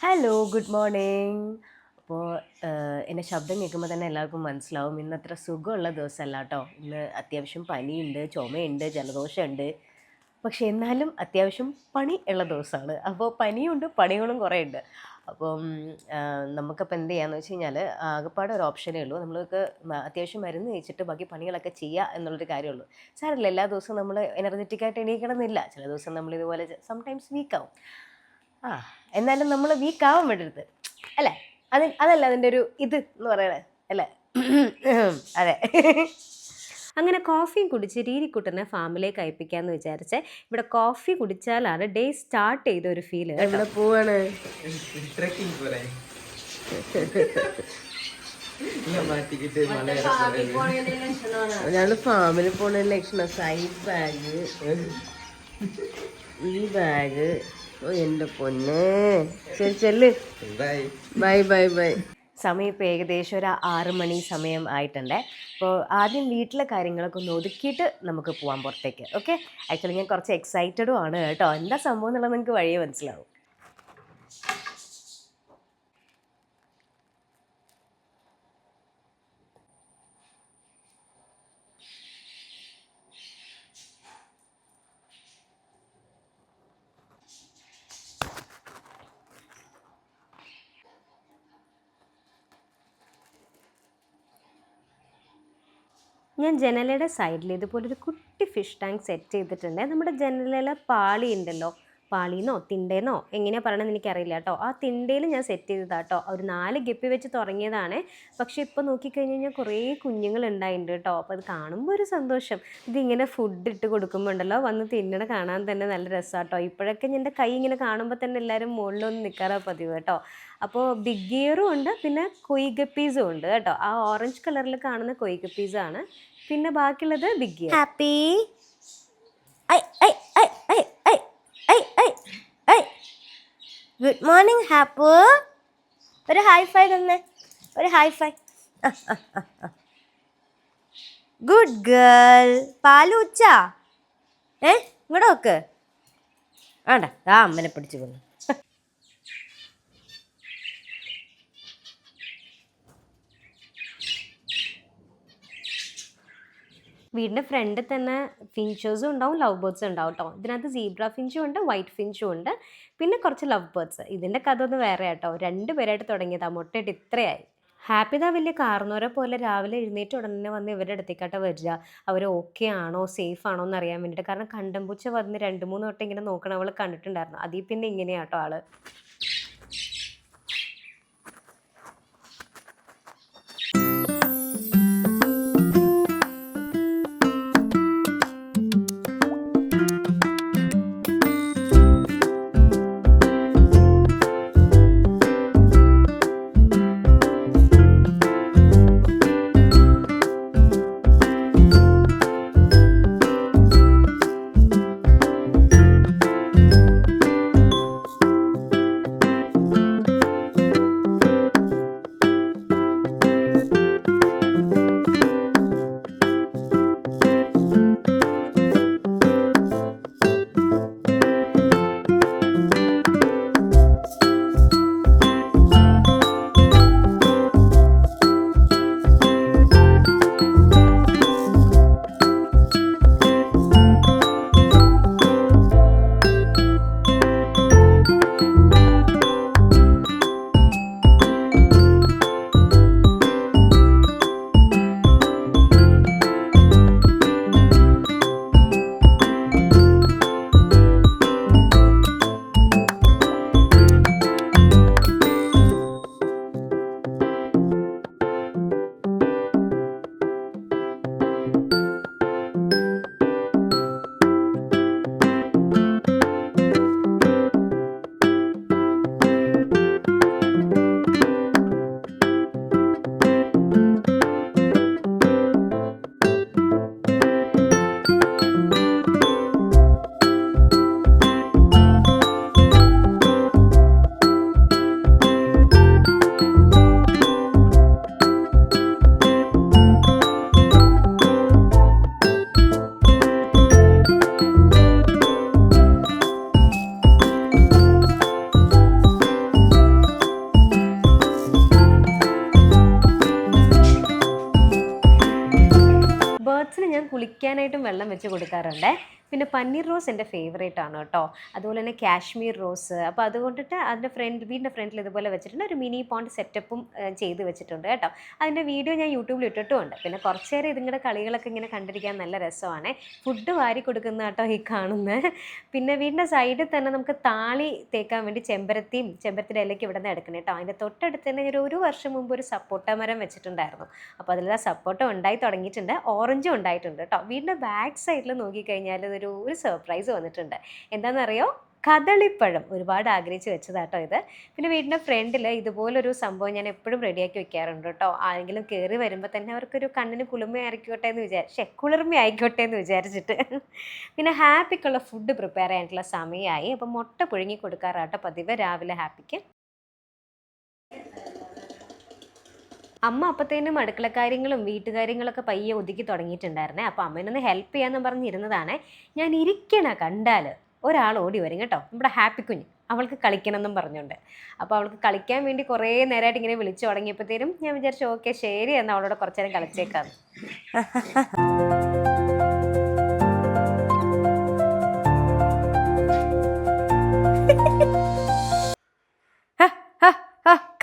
Hello, good morning. അപ്പോൾ എൻ്റെ ശബ്ദം കേൾക്കുമ്പോൾ തന്നെ എല്ലാവർക്കും മനസ്സിലാവും ഇന്നത്ര സുഖമുള്ള ദിവസമല്ല കേട്ടോ. ഇന്ന് അത്യാവശ്യം പനിയുണ്ട്, ചുമയുണ്ട്, ജലദോഷമുണ്ട്. പക്ഷേ എന്നാലും അത്യാവശ്യം പണി ഉള്ള ദിവസമാണ്. അപ്പോൾ പനിയുണ്ട്, പണികളും കുറേ ഉണ്ട്. അപ്പം നമുക്കപ്പോൾ എന്ത് ചെയ്യാന്ന് വെച്ച് കഴിഞ്ഞാൽ ആകെപ്പാടെ ഒരു ഓപ്ഷനേ ഉള്ളൂ. നമ്മൾക്ക് അത്യാവശ്യം മരുന്ന് കഴിച്ചിട്ട് ബാക്കി പണികളൊക്കെ ചെയ്യുക എന്നുള്ളൊരു കാര്യമുള്ളൂ. സാരമില്ല, എല്ലാ ദിവസവും നമ്മൾ എനർജറ്റിക്കായിട്ട് എണീക്കണമെന്നില്ല. ചില ദിവസം നമ്മളിതുപോലെ സംടൈംസ് വീക്കാവും. ആ എന്നാലും നമ്മൾ വീക്കാവാൻ വിടരുത് അല്ലേ? അതല്ല അതിൻ്റെ ഒരു ഇത് എന്ന് പറയണേ അല്ലേ? അതെ. അങ്ങനെ കോഫിയും കുടിച്ച് രീരിക്കുട്ടനെ ഫാമിലേക്ക് അയപ്പിക്കാന്ന് വിചാരിച്ചേ. ഇവിടെ കോഫി കുടിച്ചാലാണ് ഡേ സ്റ്റാർട്ട് ചെയ്ത ഒരു ഫീല്. എവിടെ പോവാണ്? ഞാൻ ഫാമിൽ പോണ ലക്ഷണം. സൈഡ് ബാഗ്, ഈ ബാഗ്. ഓ എൻ്റെ പൊന്നെ. ശരി ചെല്ല്. Bye bye bye. സമയം ഇപ്പോൾ ഏകദേശം ഒരു 6 മണി സമയം ആയിട്ടുണ്ട്. അപ്പോൾ ആദ്യം വീട്ടിലെ കാര്യങ്ങളൊക്കെ ഒന്ന് ഒതുക്കിയിട്ട് നമുക്ക് പോകാം പുറത്തേക്ക്. ഓക്കെ, ആക്ച്വലി ഞാൻ കുറച്ച് എക്സൈറ്റഡും ആണ് കേട്ടോ. എന്താ സംഭവം എന്നുള്ളത് നിങ്ങൾക്ക് വഴിയേ മനസ്സിലാവും. ഞാൻ ജനലയുടെ സൈഡിൽ ഇതുപോലൊരു കുട്ടി ഫിഷ് ടാങ്ക് സെറ്റ് ചെയ്തിട്ടുണ്ട്. നമ്മുടെ ജനലയിലെ പാളി ഉണ്ടല്ലോ, പാളിന്നോ തിണ്ടേന്നോ എങ്ങനെയാണ് പറയണമെന്ന് എനിക്കറിയില്ല കേട്ടോ. ആ തിണ്ടയിൽ ഞാൻ സെറ്റ് ചെയ്തതാണ് കേട്ടോ. ഒരു 4 ഗപ്പി വെച്ച് തുടങ്ങിയതാണ്. പക്ഷേ ഇപ്പോൾ നോക്കിക്കഴിഞ്ഞ് കഴിഞ്ഞാൽ കുറേ കുഞ്ഞുങ്ങൾ ഉണ്ടായിട്ടുണ്ട് കേട്ടോ. അപ്പോൾ അത് കാണുമ്പോൾ ഒരു സന്തോഷം. ഇതിങ്ങനെ ഫുഡ് ഇട്ട് കൊടുക്കുമ്പോൾ ഉണ്ടല്ലോ, വന്ന് തിന്നണ കാണാൻ തന്നെ നല്ല രസമാണ് കേട്ടോ. ഇപ്പോഴൊക്കെ എൻ്റെ കൈ ഇങ്ങനെ കാണുമ്പോൾ തന്നെ എല്ലാവരും മുകളിലൊന്ന് നിൽക്കാറാണ് പതിവ് കേട്ടോ. അപ്പോൾ ബിഗ് ഗിയറും ഉണ്ട്, പിന്നെ കൊയ് ഗപ്പീസും ഉണ്ട് കേട്ടോ. ആ ഓറഞ്ച് കളറിൽ കാണുന്ന കൊയ് ഗപ്പീസാണ്. പിന്നെ ബാക്കിയുള്ളത് ബിഗ് ഗിയർ. ഹാപ്പി. ഐ ഐ ഐ ഐ ഐ ഐ ഐ ഐ. ഗുഡ് മോർണിംഗ് ഹാപ്പു. ഒരു ഹൈഫൈ തന്നെ, ഒരു ഹൈഫൈ. Good girl. പാലൂച്ച. ഇങ്ങോട്ട് നോക്ക്. വേണ്ട, ആ അമ്മനെ പിടിച്ചു കൊന്നു. വീടിൻ്റെ ഫ്രണ്ടിൽ തന്നെ ഫിൻഷേഴ്സും ഉണ്ടാവും, ലവ് ബേർഡ്സും ഉണ്ടാവും കേട്ടോ. ഇതിനകത്ത് സീബ്ര ഫിൻഷും ഉണ്ട്, വൈറ്റ് ഫിൻഷും ഉണ്ട്, പിന്നെ കുറച്ച് ലവ് ബേർഡ്സ്. ഇതിൻ്റെ കഥ ഒന്ന് വേറെ കേട്ടോ. 2 പേരായിട്ട് തുടങ്ങിയതാണ്, മുട്ടയിട്ട് ഇത്രയായി. ഹാപ്പിതാ വലിയ കാർന്നോരെ പോലെ രാവിലെ എഴുന്നേറ്റ് ഉടനെ വന്ന് ഇവരുടെ അടുത്തേക്കാട്ട് വരിക. അവർ ഓക്കെ ആണോ സേഫ് ആണോ എന്ന് അറിയാൻ വേണ്ടിയിട്ട്. കാരണം കണ്ടംപൂച്ച വന്ന് 2-3 വട്ടം ഇങ്ങനെ നോക്കണം അവൾ കണ്ടിട്ടുണ്ടായിരുന്നു. അതിൽ പിന്നെ ഇങ്ങനെയാട്ടോ ആള്. കുളിക്കാനായിട്ടും വെള്ളം വെച്ച് കൊടുക്കാറുണ്ട്. പിന്നെ പന്നീർ റോസ് എൻ്റെ ഫേവറേറ്റ് ആണ് കേട്ടോ. അതുപോലെ തന്നെ കാശ്മീർ റോസ്. അപ്പോൾ അതുകൊണ്ടിട്ട് അതിൻ്റെ വീടിൻ്റെ ഫ്രണ്ടിൽ ഇതുപോലെ വെച്ചിട്ടുണ്ട്. ഒരു മിനി പോണ്ട് സെറ്റപ്പും ചെയ്ത് വെച്ചിട്ടുണ്ട് കേട്ടോ. അതിൻ്റെ വീഡിയോ ഞാൻ യൂട്യൂബിൽ ഇട്ടിട്ടുമുണ്ട്. പിന്നെ കുറച്ച് നേരം ഇതിങ്ങളുടെ കളികളൊക്കെ ഇങ്ങനെ കണ്ടിരിക്കാൻ നല്ല രസമാണ്. ഫുഡ് വാരി കൊടുക്കുന്ന കേട്ടോ ഈ കാണുന്നത്. പിന്നെ വീടിൻ്റെ സൈഡിൽ തന്നെ നമുക്ക് താളി തേക്കാൻ വേണ്ടി ചെമ്പരത്തിയുടെ ഇലയ്ക്ക് ഇവിടെ നിന്ന് എടുക്കണം കേട്ടോ. അതിൻ്റെ തൊട്ടടുത്ത് തന്നെ ഒരു വർഷം മുമ്പ് ഒരു സപ്പോട്ട മരം വെച്ചിട്ടുണ്ടായിരുന്നു. അപ്പോൾ അതിൽ ആ സപ്പോട്ട ഉണ്ടായി തുടങ്ങിയിട്ടുണ്ട്, ഓറഞ്ചും ഉണ്ടായിട്ടുണ്ട് കേട്ടോ. വീടിൻ്റെ ബാക്ക് സൈഡിൽ നോക്കിക്കഴിഞ്ഞാൽ ഒരു സർപ്രൈസ് വന്നിട്ടുണ്ട്. എന്താണെന്നറിയോ? കദളിപ്പഴം. ഒരുപാട് ആഗ്രഹിച്ച് വെച്ചതാട്ടോ ഇത്. പിന്നെ വീടിൻ്റെ ഫ്രണ്ടിൽ ഇതുപോലൊരു സംഭവം ഞാൻ എപ്പോഴും റെഡിയാക്കി വെക്കാറുണ്ട് കേട്ടോ. ആരെങ്കിലും കയറി വരുമ്പോൾ തന്നെ അവർക്കൊരു കണ്ണിന് കുളിർമയായിക്കോട്ടെ എന്ന് കുളിർമയായിക്കോട്ടെ എന്ന് വിചാരിച്ചിട്ട്. പിന്നെ ഹാപ്പിക്കുള്ള ഫുഡ് പ്രിപ്പയർ ചെയ്യാനായിട്ടുള്ള സമയമായി. അപ്പം മുട്ട പുഴുങ്ങി കൊടുക്കാറാട്ടോ പതിവ് രാവിലെ ഹാപ്പിക്ക്. അമ്മ അപ്പത്തേനും അടുക്കളക്കാര്യങ്ങളും വീട്ടുകാര്യങ്ങളൊക്കെ പയ്യെ ഒതുക്കി തുടങ്ങിയിട്ടുണ്ടായിരുന്നേ. അപ്പോൾ അമ്മേനൊന്ന് ഹെൽപ്പ് ചെയ്യാമെന്ന് പറഞ്ഞിരുന്നതാണ്. ഞാൻ ഇരിക്കണ കണ്ടാൽ ഒരാൾ ഓടി വരും കേട്ടോ, നമ്മുടെ ഹാപ്പി കുഞ്ഞ്. അവൾക്ക് കളിക്കണം എന്നും പറഞ്ഞുകൊണ്ട്. അപ്പോൾ അവൾക്ക് കളിക്കാൻ വേണ്ടി കുറേ നേരമായിട്ട് ഇങ്ങനെ വിളിച്ചു തുടങ്ങിയപ്പോഴത്തേനും ഞാൻ വിചാരിച്ചു ഓക്കെ ശരി എന്നാൽ അവളോട് കുറച്ച് നേരം കളിച്ചേക്കാന്ന്.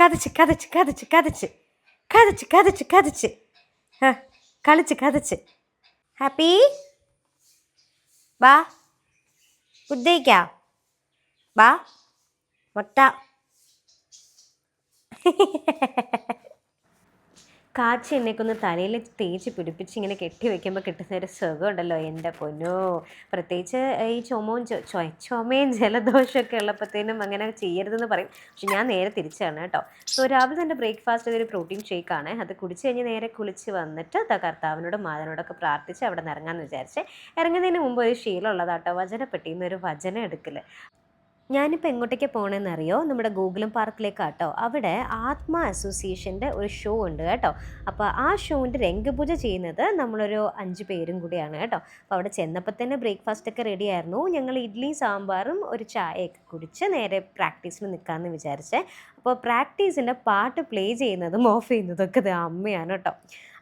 കഥച്ച് കഥച്ച് കഥച്ച് കഥച്ച് കഥച്ച് കഥച്ച് കഥച്ച് കളിച്ച് കഥച്ച്. ഹാപ്പി ബാ, ഫുഡ് കഴിക്കാം ബാ, മുട്ട. കാച്ചി എണ്ണയ്ക്കൊന്ന് തലയിൽ തേച്ച് പിടിപ്പിച്ച് ഇങ്ങനെ കെട്ടി വെക്കുമ്പോൾ കിട്ടുന്ന ഒരു സുഖം ഉണ്ടല്ലോ എൻ്റെ പൊന്നോ. പ്രത്യേകിച്ച് ഈ ചുമയും ജലദോഷമൊക്കെ ഉള്ളപ്പോഴത്തേനും അങ്ങനെ ചെയ്യരുതെന്ന് പറയും. പക്ഷെ ഞാൻ നേരെ തിരിച്ചാണ് കേട്ടോ. സോ രാവിലെ തന്നെ ബ്രേക്ക്ഫാസ്റ്റ് ഒരു പ്രോട്ടീൻ ഷേക്കാണ്. അത് കുടിച്ച് കഴിഞ്ഞ് നേരെ കുളിച്ച് വന്നിട്ട് കർത്താവിനോടും മാതാവിനോടൊക്കെ പ്രാർത്ഥിച്ച് അവിടെ നിന്ന് ഇറങ്ങാമെന്ന് വിചാരിച്ച്. ഇറങ്ങുന്നതിന് മുമ്പ് ഒരു ശീലമുള്ളതാട്ടോ വചനപ്പെട്ടിയിൽ നിന്ന് ഒരു വചനം എടുക്കൽ. ഞാനിപ്പോൾ എങ്ങോട്ടേക്ക് പോകണമെന്നറിയോ? നമ്മുടെ ഗോകുലം പാർക്കിലേക്കാട്ടോ. അവിടെ ആത്മ അസോസിയേഷൻ്റെ ഒരു ഷോ ഉണ്ട് കേട്ടോ. അപ്പോൾ ആ ഷോൻ്റെ രംഗപൂജ ചെയ്യുന്നത് നമ്മളൊരു 5 പേരും കൂടിയാണ് കേട്ടോ. അപ്പോൾ അവിടെ ചെന്നപ്പോൾ തന്നെ ബ്രേക്ക്ഫാസ്റ്റൊക്കെ റെഡി ആയിരുന്നു. ഞങ്ങൾ ഇഡ്ഡലി സാമ്പാറും ഒരു ചായയൊക്കെ കുടിച്ച് നേരെ പ്രാക്ടീസിന് നിൽക്കാമെന്ന് വിചാരിച്ചേ. അപ്പോൾ പ്രാക്ടീസിൻ്റെ പാട്ട് പ്ലേ ചെയ്യുന്നതും ഓഫ് ചെയ്യുന്നതൊക്കെ ഇത് അമ്മയാണ് കേട്ടോ.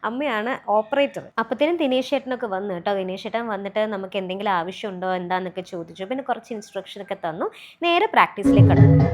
അമ്മയാണ് ഓപ്പറേറ്റർ. അപ്പോഴത്തേനും ദിനേശ് ചേട്ടനൊക്കെ വന്നു കേട്ടോ. ദിനേശ് ചേട്ടൻ വന്നിട്ട് നമുക്ക് എന്തെങ്കിലും ആവശ്യമുണ്ടോ എന്താണെന്നൊക്കെ ചോദിച്ചു. പിന്നെ കുറച്ച് ഇൻസ്ട്രക്ഷനൊക്കെ തന്നു. നേരെ പ്രാക്ടീസിലേക്ക് കടന്നു.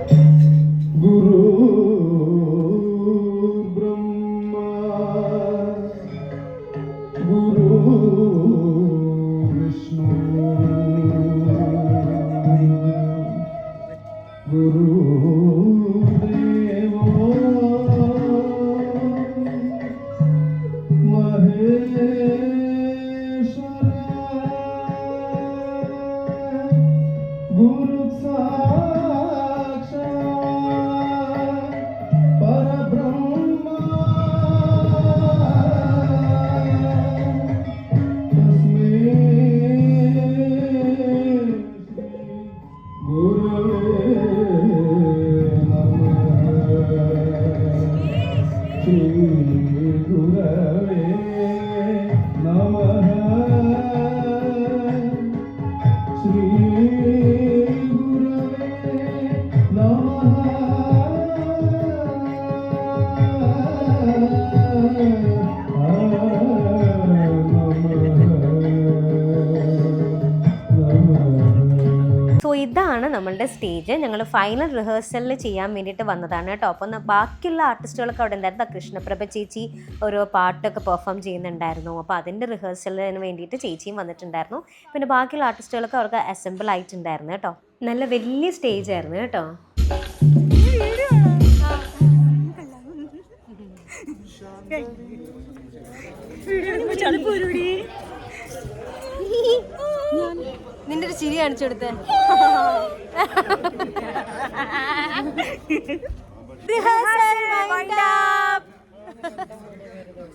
സോ ഇതാണ് നമ്മളുടെ സ്റ്റേജ്. ഞങ്ങൾ ഫൈനൽ റിഹേഴ്സലിൽ ചെയ്യാൻ വേണ്ടിയിട്ട് വന്നതാണ് കേട്ടോ. അപ്പം ബാക്കിയുള്ള ആർട്ടിസ്റ്റുകളൊക്കെ അവിടെ ഉണ്ടായിരുന്നു. കൃഷ്ണപ്രഭ ചേച്ചി ഒരു പാട്ടൊക്കെ പെർഫോം ചെയ്യുന്നുണ്ടായിരുന്നു. അപ്പോൾ അതിൻ്റെ റിഹേഴ്സലിന് വേണ്ടിയിട്ട് ചേച്ചിയും വന്നിട്ടുണ്ടായിരുന്നു. പിന്നെ ബാക്കിയുള്ള ആർട്ടിസ്റ്റുകളൊക്കെ അവർക്ക് അസംബിൾ ആയിട്ടുണ്ടായിരുന്നു കേട്ടോ. നല്ല വലിയ സ്റ്റേജ് ആയിരുന്നു കേട്ടോ. നിന്റെ ഒരു ചിരി കാണിച്ചു കൊടുത്തേ.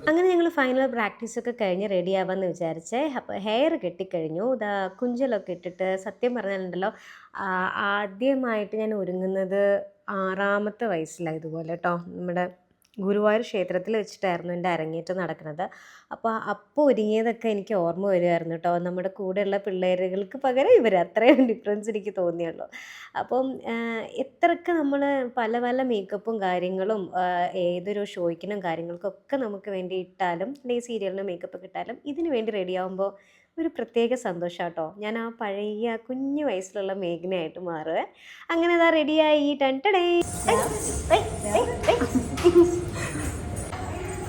അങ്ങനെ ഞങ്ങൾ ഫൈനൽ പ്രാക്ടീസൊക്കെ കഴിഞ്ഞ് റെഡി ആവാമെന്ന് വിചാരിച്ചേ. അപ്പോൾ ഹെയർ കെട്ടിക്കഴിഞ്ഞു. ഇതാ കുഞ്ചലൊക്കെ ഇട്ടിട്ട് സത്യം പറഞ്ഞാലുണ്ടല്ലോ ആദ്യമായിട്ട് ഞാൻ ഒരുങ്ങുന്നത് 6ാമത്തെ വയസ്സിലാണ് ഇതുപോലെ കേട്ടോ. നമ്മുടെ ഗുരുവായൂർ ക്ഷേത്രത്തിൽ വെച്ചിട്ടായിരുന്നു എൻ്റെ അരങ്ങേറ്റം നടക്കുന്നത്. അപ്പോൾ ഒരുങ്ങിയതൊക്കെ എനിക്ക് ഓർമ്മ വരുമായിരുന്നു കേട്ടോ. നമ്മുടെ കൂടെയുള്ള പിള്ളേരുകൾക്ക് പകരം ഇവർ, അത്രയും ഡിഫറൻസ് എനിക്ക് തോന്നിയുള്ളൂ. അപ്പം എത്രയൊക്കെ നമ്മൾ പല പല മേക്കപ്പും കാര്യങ്ങളും ഏതൊരു ഷോയ്ക്കിനും കാര്യങ്ങൾക്കൊക്കെ നമുക്ക് വേണ്ടി ഇട്ടാലും, അല്ലെങ്കിൽ സീരിയലിന് മേക്കപ്പ് ഇട്ടാലും ഇതിന് വേണ്ടി റെഡിയാകുമ്പോൾ ഒരു പ്രത്യേക സന്തോഷാട്ടോ. ഞാൻ ആ പഴയ കുഞ്ഞു വയസ്സിലുള്ള മേഘനയായിട്ട് മാറുവേ. അങ്ങനെ ഇതാ റെഡിയായി. ടൺടടേ.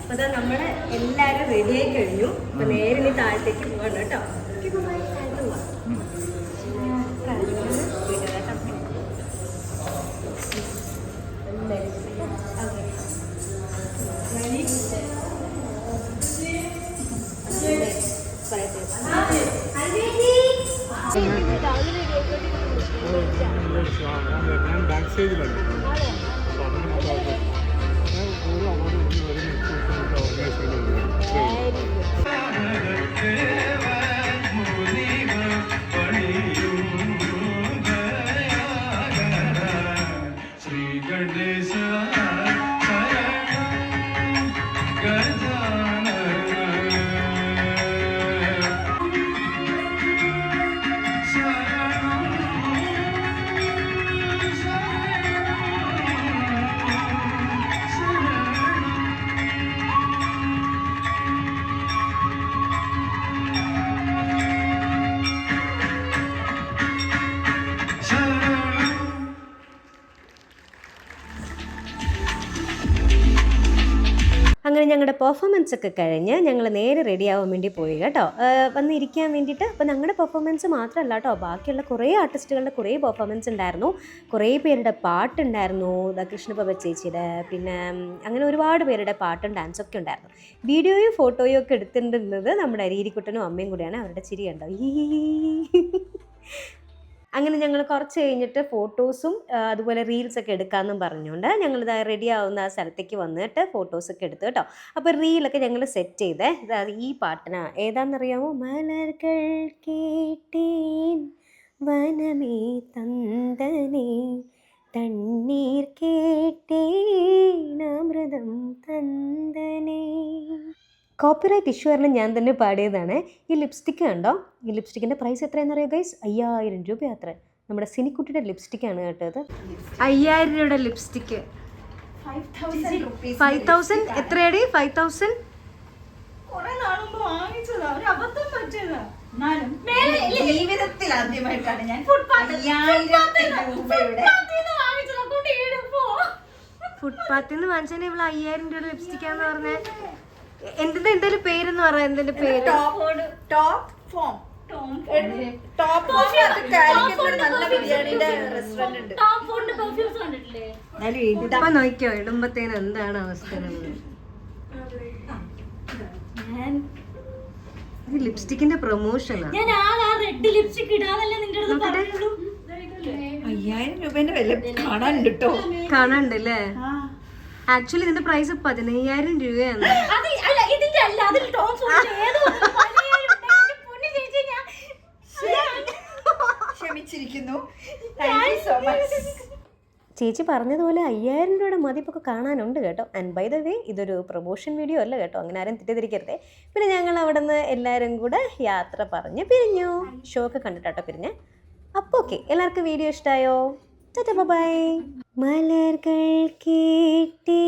അപ്പോൾ ഇതാ നമ്മൾ എല്ലാവരും റെഡിയായി കഴിഞ്ഞു. അപ്പോൾ നേരെ ഇനി താഴത്തേക്ക് പോകണം കേട്ടോ. താഴത്ത് പോവാം. ഞാൻ ബാക്ക് സ്റ്റേജിലാണ്. ഓരോ അവാർഡ് ശ്രീ ഗണേശ അങ്ങനെ ഞങ്ങളുടെ പെർഫോമൻസ് ഒക്കെ കഴിഞ്ഞ് ഞങ്ങൾ നേരെ റെഡി ആവാൻ വേണ്ടി പോയി കേട്ടോ, വന്നിരിക്കാൻ വേണ്ടിയിട്ട്. അപ്പോൾ ഞങ്ങളുടെ പെർഫോമൻസ് മാത്രമല്ല കേട്ടോ, ബാക്കിയുള്ള കുറേ ആർട്ടിസ്റ്റുകളുടെ കുറേ പെർഫോമൻസ് ഉണ്ടായിരുന്നു. കുറേ പേരുടെ പാട്ടുണ്ടായിരുന്നു, കൃഷ്ണപ്രഭ ചേച്ചിയുടെ, പിന്നെ അങ്ങനെ ഒരുപാട് പേരുടെ പാട്ടും ഡാൻസൊക്കെ ഉണ്ടായിരുന്നു. വീഡിയോയും ഫോട്ടോയും ഒക്കെ എടുത്തിട്ടുള്ളത് നമ്മുടെ അരീരിക്കുട്ടനും അമ്മയും കൂടിയാണ്. അവരുടെ ചിരി കണ്ടോ. അങ്ങനെ ഞങ്ങൾ കുറച്ച് കഴിഞ്ഞിട്ട് ഫോട്ടോസും അതുപോലെ റീൽസൊക്കെ എടുക്കാമെന്നും പറഞ്ഞുകൊണ്ട് ഞങ്ങളിത് റെഡി ആവുന്ന ആ സ്ഥലത്തേക്ക് വന്നിട്ട് ഫോട്ടോസൊക്കെ എടുത്തു കേട്ടോ. അപ്പോൾ റീലൊക്കെ ഞങ്ങൾ സെറ്റ് ചെയ്തേ. ഈ പാട്ടിന് ഏതാണെന്നറിയാമോ? മലർകൾ കേട്ടേൻ വനമേ തന്തനേ തണ്ണീർ കേട്ടേൻ അമൃതം തന്തനേ. കോപ്പിറൈറ്റ് ഇഷ്യൂ കാരണം ഞാൻ തന്നെ പാടിയതാണ്. ഈ ലിപ്സ്റ്റിക്ക് കണ്ടോ? ഈ ലിപ്സ്റ്റിക്കിൻ്റെ പ്രൈസ് എത്രയാണെന്നറിയോ ഗൈസ്? 5000 രൂപ അത്ര. നമ്മുടെ സിനിക്കുട്ടിയുടെ ലിപ്സ്റ്റിക്കാണ് കേട്ടത്. 5000 രൂപയുടെ ലിപ്സ്റ്റിക്ക്. 5000 എത്രയാടി? 5000 ജീവിതത്തിൽ ആദ്യമായിട്ടാണ് ഞാൻ ഫുട്പാത്തിൽ നിന്ന് വാങ്ങിച്ചതിന് ഇവിടെ 5000 രൂപയുടെ ലിപ്സ്റ്റിക്കാന്ന് പറഞ്ഞേ. എന്തിന്റെ പേരെന്ന് പറയാം? എന്തിന്റെ പേര്? ഇപ്പൊ നോക്കിയോ ഇടുമ്പത്തേന് എന്താണ് അവസ്ഥ? ലിപ്സ്റ്റിക്കിന്റെ പ്രൊമോഷനാണ്. 5000 രൂപേന്റെ വില കാണാനുണ്ട് കേട്ടോ. കാണാണ്ടല്ലേ? ആക്ച്വലി ഇതിന്റെ പ്രൈസ് 15000 രൂപയാണ്. ക്ഷമിച്ചിരിക്കുന്നു. ചേച്ചി പറഞ്ഞതുപോലെ 5000 രൂപയുടെ മതിപ്പൊക്കെ കാണാനുണ്ട് കേട്ടോ. ആൻഡ് ബൈ ദ വേ ഇതൊരു പ്രൊമോഷൻ വീഡിയോ അല്ല കേട്ടോ, അങ്ങനെ ആരും തെറ്റിദ്ധരിക്കരുതേ. പിന്നെ ഞങ്ങൾ അവിടെ നിന്ന് എല്ലാവരും കൂടെ യാത്ര പറഞ്ഞ് പിരിഞ്ഞു. ഷോ ഒക്കെ കണ്ടിട്ടോ പിരിഞ്ഞ്. അപ്പോൾ ഓക്കെ, എല്ലാവർക്കും വീഡിയോ ഇഷ്ടമായോ? ബൈ. മലർകൾ കേട്ടേ